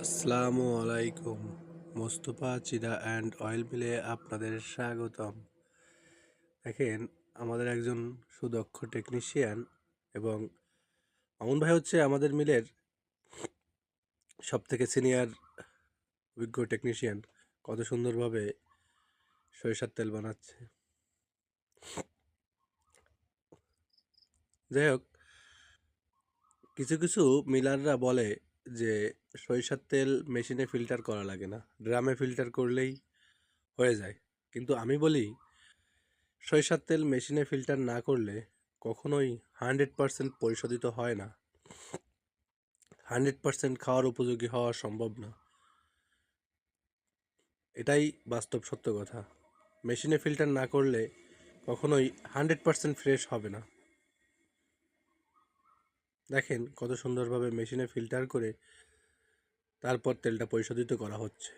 আসসালামু আলাইকুম। মোস্তফা চিরা অ্যান্ড অয়েল মিলে আপনাদের স্বাগতম। দেখেন, আমাদের একজন সুদক্ষ টেকনিশিয়ান এবং মামুন ভাই হচ্ছে আমাদের মিলের সব থেকে সিনিয়র অভিজ্ঞ টেকনিশিয়ান। কত সুন্দরভাবে সরিষার তেল বানাচ্ছে। যাই হোক, কিছু কিছু মিলাররা বলে যে সরিষার তেল মেশিনে ফিল্টার করা লাগে না, ড্রামে ফিল্টার করলেই হয়ে যায়। কিন্তু আমি বলি, সরিষার তেল মেশিনে ফিল্টার না করলে কখনোই 100% পরিশোধিত হয় না, 100% খাওয়ার উপযোগী হওয়া সম্ভব না। এটাই বাস্তব সত্য কথা। মেশিনে ফিল্টার না করলে কখনোই 100% ফ্রেশ হবে না। দেখেন কত সুন্দরভাবে মেশিনে ফিল্টার করে তারপর তেলটা পরিশোধিত করা হচ্ছে।